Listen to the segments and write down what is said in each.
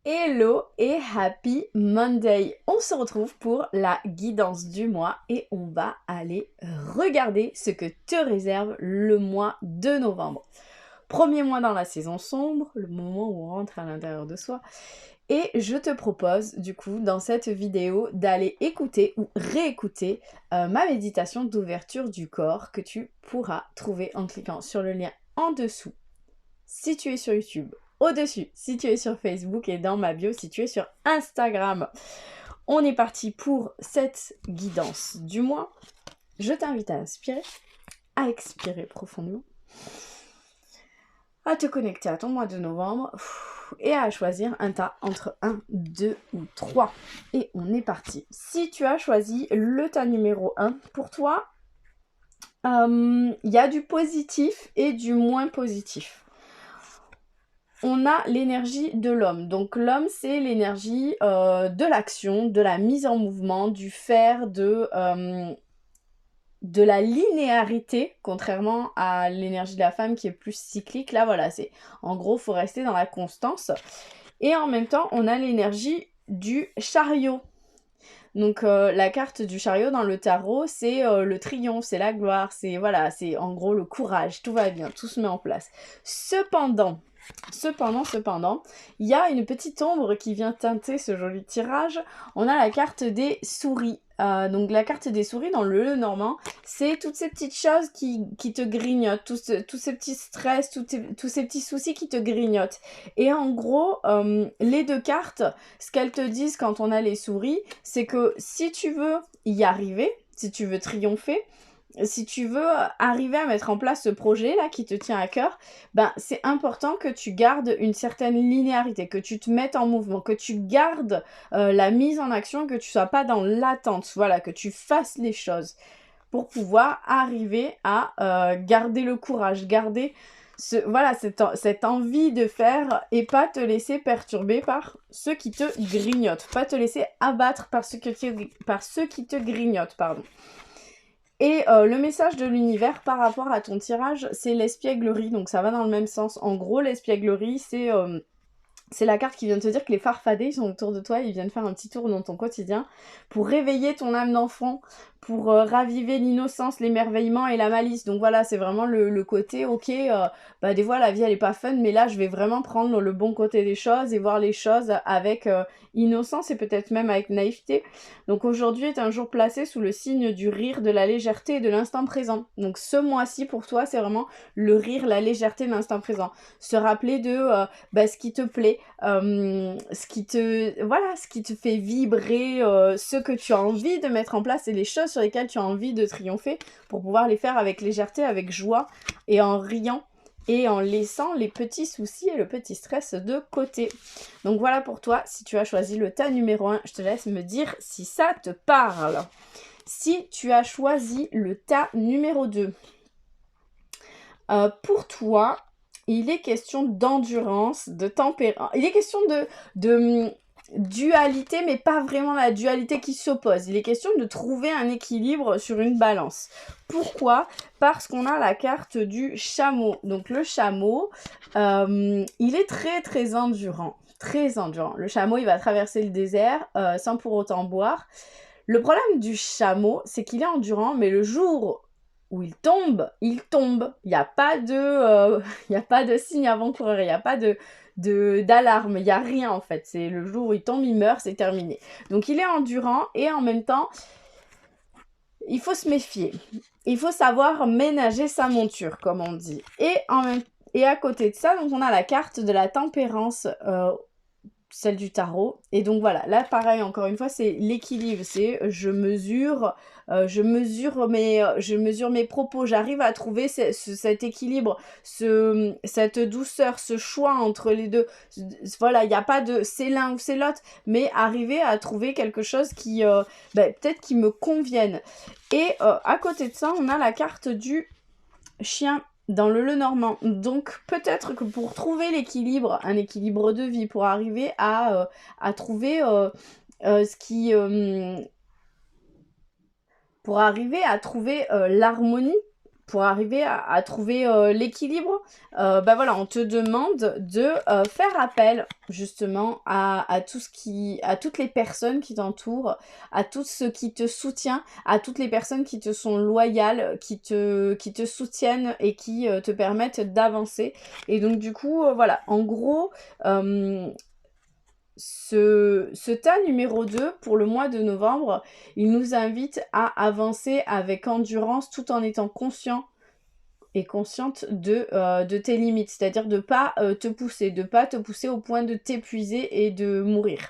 Hello et happy Monday! On se retrouve pour la guidance du mois et on va aller regarder ce que te réserve le mois de novembre. Premier mois dans la saison sombre, le moment où on rentre à l'intérieur de soi. Et je te propose du coup dans cette vidéo d'aller écouter ou réécouter ma méditation d'ouverture du corps que tu pourras trouver en cliquant sur le lien en dessous si tu es sur YouTube, au-dessus si tu es sur Facebook et dans ma bio si tu es sur Instagram. On est parti pour cette guidance du mois. Je t'invite à inspirer, à expirer profondément, à te connecter à ton mois de novembre et à choisir un tas entre 1, 2 ou 3. Et on est parti. Si tu as choisi le tas numéro 1, pour toi, il y a du positif et du moins positif. On a l'énergie de l'homme. Donc l'homme, c'est l'énergie de l'action, de la mise en mouvement, du faire, de la linéarité, contrairement à l'énergie de la femme qui est plus cyclique. Là, voilà, c'est en gros, il faut rester dans la constance. Et en même temps, on a l'énergie du chariot. Donc la carte du chariot dans le tarot, c'est le triomphe, c'est la gloire, c'est voilà, c'est en gros le courage, tout va bien, tout se met en place. Cependant, il y a une petite ombre qui vient teinter ce joli tirage. On a la carte des souris. Donc la carte des souris dans le Normand, c'est toutes ces petites choses qui te grignotent, tous ces petits stress, tous ces petits soucis qui te grignotent. Et en gros, les deux cartes, ce qu'elles te disent quand on a les souris, c'est que si tu veux y arriver, si tu veux triompher, si tu veux arriver à mettre en place ce projet-là qui te tient à cœur, ben, c'est important que tu gardes une certaine linéarité, que tu te mettes en mouvement, que tu gardes la mise en action, que tu sois pas dans l'attente, voilà, que tu fasses les choses pour pouvoir arriver à garder le courage, garder cette envie de faire et pas te laisser perturber par ceux qui te grignotent, pas te laisser abattre par ceux qui te grignotent, pardon. Et le message de l'univers par rapport à ton tirage, c'est l'espièglerie, donc ça va dans le même sens. En gros, l'espièglerie, c'est la carte qui vient de te dire que les farfadets ils sont autour de toi, ils viennent faire un petit tour dans ton quotidien pour réveiller ton âme d'enfant, pour raviver l'innocence, l'émerveillement et la malice. Donc voilà, c'est vraiment le côté, ok, bah des fois la vie elle est pas fun, mais là je vais vraiment prendre le bon côté des choses et voir les choses avec innocence et peut-être même avec naïveté. Donc aujourd'hui est un jour placé sous le signe du rire, de la légèreté et de l'instant présent. Donc ce mois-ci pour toi c'est vraiment le rire, la légèreté, l'instant présent. Se rappeler de ce qui te plaît, ce qui te fait vibrer, ce que tu as envie de mettre en place et les choses sur lesquelles tu as envie de triompher pour pouvoir les faire avec légèreté, avec joie et en riant et en laissant les petits soucis et le petit stress de côté. Donc voilà pour toi, si tu as choisi le tas numéro 1, je te laisse me dire si ça te parle. Si tu as choisi le tas numéro 2, pour toi, il est question d'endurance, de tempérance. Il est question de dualité, mais pas vraiment la dualité qui s'oppose. Il est question de trouver un équilibre sur une balance. Pourquoi? Parce qu'on a la carte du chameau. Donc le chameau, il est très très endurant. Très endurant. Le chameau, il va traverser le désert sans pour autant boire. Le problème du chameau, c'est qu'il est endurant, mais le jour où il tombe, il tombe. Il n'y a pas de signe avant-coureur, il n'y a pas d'alarme, il n'y a rien en fait. C'est le jour où il tombe, il meurt, c'est terminé. Donc il est endurant et en même temps, il faut se méfier. Il faut savoir ménager sa monture, comme on dit. Et à côté de ça, donc on a la carte de la tempérance, celle du tarot. Et donc voilà, là pareil, encore une fois, c'est l'équilibre. C'est je mesure mes propos, j'arrive à trouver cet équilibre, cette douceur, ce choix entre les deux. Voilà, il n'y a pas de c'est l'un ou c'est l'autre, mais arriver à trouver quelque chose qui peut-être qui me convienne. Et à côté de ça, on a la carte du chien dans le Lenormand. Donc peut-être que pour trouver l'équilibre, un équilibre de vie, pour arriver à trouver ce qui... pour arriver à trouver l'harmonie, pour arriver à trouver l'équilibre, voilà, on te demande de faire appel justement à toutes les personnes qui t'entourent, à tout ce qui te soutient, à toutes les personnes qui te sont loyales, qui te soutiennent et qui te permettent d'avancer. Et donc du coup, voilà, en gros, ce tas numéro 2, pour le mois de novembre, il nous invite à avancer avec endurance tout en étant conscient et consciente de tes limites. C'est-à-dire de ne pas te pousser au point de t'épuiser et de mourir.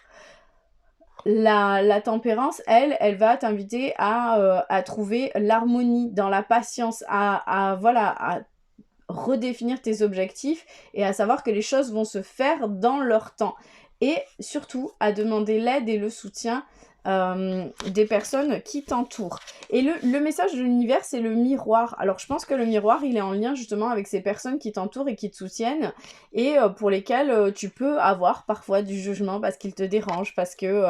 La tempérance, elle va t'inviter à trouver l'harmonie dans la patience, à redéfinir tes objectifs et à savoir que les choses vont se faire dans leur temps. Et surtout, à demander l'aide et le soutien des personnes qui t'entourent. Et le message de l'univers, c'est le miroir. Alors, je pense que le miroir, il est en lien justement avec ces personnes qui t'entourent et qui te soutiennent et pour lesquelles tu peux avoir parfois du jugement parce qu'ils te dérangent, parce que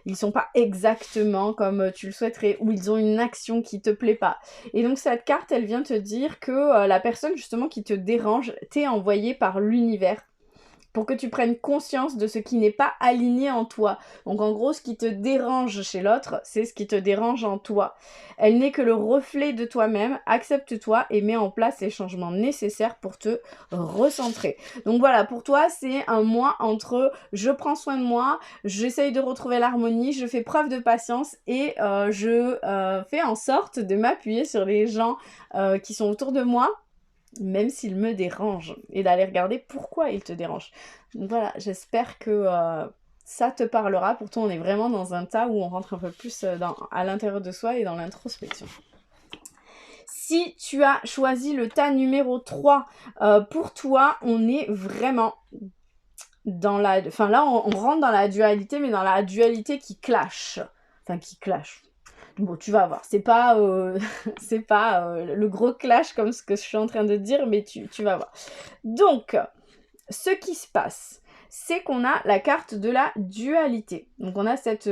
ils sont pas exactement comme tu le souhaiterais ou ils ont une action qui te plaît pas. Et donc, cette carte, elle vient te dire que la personne justement qui te dérange t'est envoyée par l'univers pour que tu prennes conscience de ce qui n'est pas aligné en toi. Donc en gros, ce qui te dérange chez l'autre, c'est ce qui te dérange en toi. Elle n'est que le reflet de toi-même. Accepte-toi et mets en place les changements nécessaires pour te recentrer. Donc voilà, pour toi, c'est un mois entre je prends soin de moi, j'essaye de retrouver l'harmonie, je fais preuve de patience et je fais en sorte de m'appuyer sur les gens qui sont autour de moi, même s'il me dérange, et d'aller regarder pourquoi il te dérange. Donc voilà, j'espère que ça te parlera. Pourtant, on est vraiment dans un tas où on rentre un peu plus à l'intérieur de soi et dans l'introspection. Si tu as choisi le tas numéro 3, pour toi, on est vraiment dans la... Enfin là, on rentre dans la dualité, mais dans la dualité qui clash. Enfin, qui clash. Bon, tu vas voir, c'est pas le gros clash comme ce que je suis en train de dire, mais tu vas voir. Donc, ce qui se passe, c'est qu'on a la carte de la dualité. Donc on a cette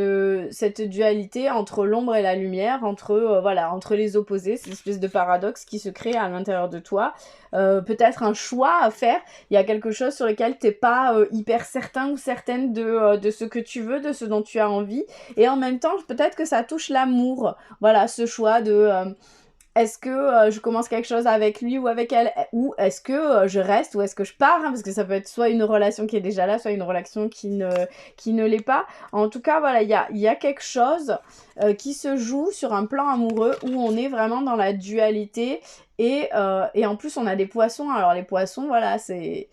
dualité entre l'ombre et la lumière, entre les opposés, cette espèce de paradoxe qui se crée à l'intérieur de toi. Peut-être un choix à faire, il y a quelque chose sur lequel t'es pas hyper certain ou certaine de ce que tu veux, de ce dont tu as envie. Et en même temps, peut-être que ça touche l'amour. Voilà, ce choix de... est-ce que je commence quelque chose avec lui ou avec elle, ou est-ce que je reste ou est-ce que je pars, hein, parce que ça peut être soit une relation qui est déjà là, soit une relation qui ne l'est pas. En tout cas, voilà, il y a quelque chose qui se joue sur un plan amoureux où on est vraiment dans la dualité et en plus on a des poissons. Alors les poissons, voilà, c'est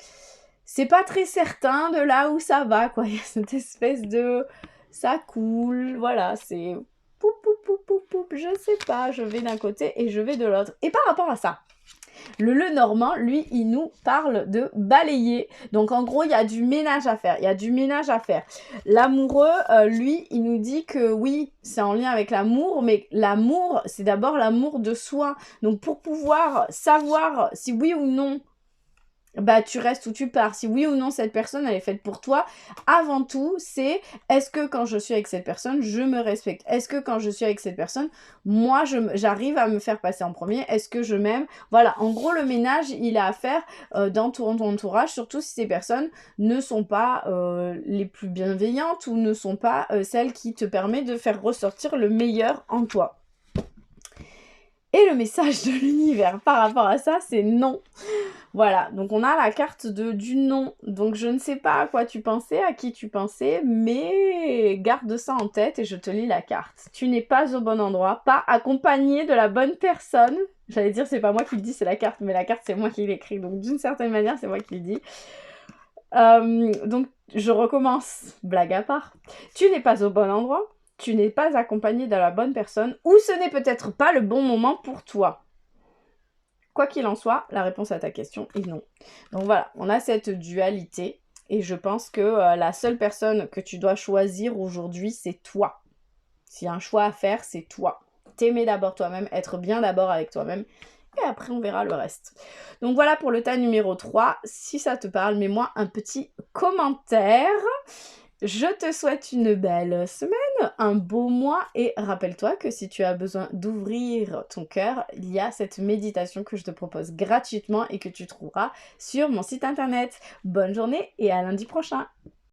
pas très certain de là où ça va, quoi. Il y a cette espèce de... ça coule, voilà, c'est... poup, poup, poup, poup, poup, je sais pas, je vais d'un côté et je vais de l'autre. Et par rapport à ça, le Lenormand, lui, il nous parle de balayer. Donc en gros, il y a du ménage à faire. L'amoureux, lui, il nous dit que oui, c'est en lien avec l'amour, mais l'amour, c'est d'abord l'amour de soi. Donc pour pouvoir savoir si oui ou non, bah tu restes ou tu pars, si oui ou non cette personne elle est faite pour toi, avant tout c'est est-ce que quand je suis avec cette personne je me respecte, est-ce que quand je suis avec cette personne moi j'arrive à me faire passer en premier, est-ce que je m'aime, voilà, en gros le ménage il a à faire dans ton entourage, surtout si ces personnes ne sont pas les plus bienveillantes ou ne sont pas celles qui te permettent de faire ressortir le meilleur en toi. Et le message de l'univers par rapport à ça, c'est non. Voilà, donc on a la carte du non. Donc je ne sais pas à quoi tu pensais, à qui tu pensais, mais garde ça en tête et je te lis la carte. Tu n'es pas au bon endroit, pas accompagné de la bonne personne. J'allais dire c'est pas moi qui le dis, c'est la carte, mais la carte c'est moi qui l'écris. Donc d'une certaine manière, c'est moi qui le dis. Donc je recommence, blague à part. Tu n'es pas au bon endroit. Tu n'es pas accompagné de la bonne personne ou ce n'est peut-être pas le bon moment pour toi. Quoi qu'il en soit, la réponse à ta question est non. Donc voilà, on a cette dualité et je pense que la seule personne que tu dois choisir aujourd'hui, c'est toi. S'il y a un choix à faire, c'est toi. T'aimer d'abord toi-même, être bien d'abord avec toi-même et après on verra le reste. Donc voilà pour le tas numéro 3. Si ça te parle, mets-moi un petit commentaire. Je te souhaite une belle semaine, un beau mois et rappelle-toi que si tu as besoin d'ouvrir ton cœur, il y a cette méditation que je te propose gratuitement et que tu trouveras sur mon site internet. Bonne journée et à lundi prochain.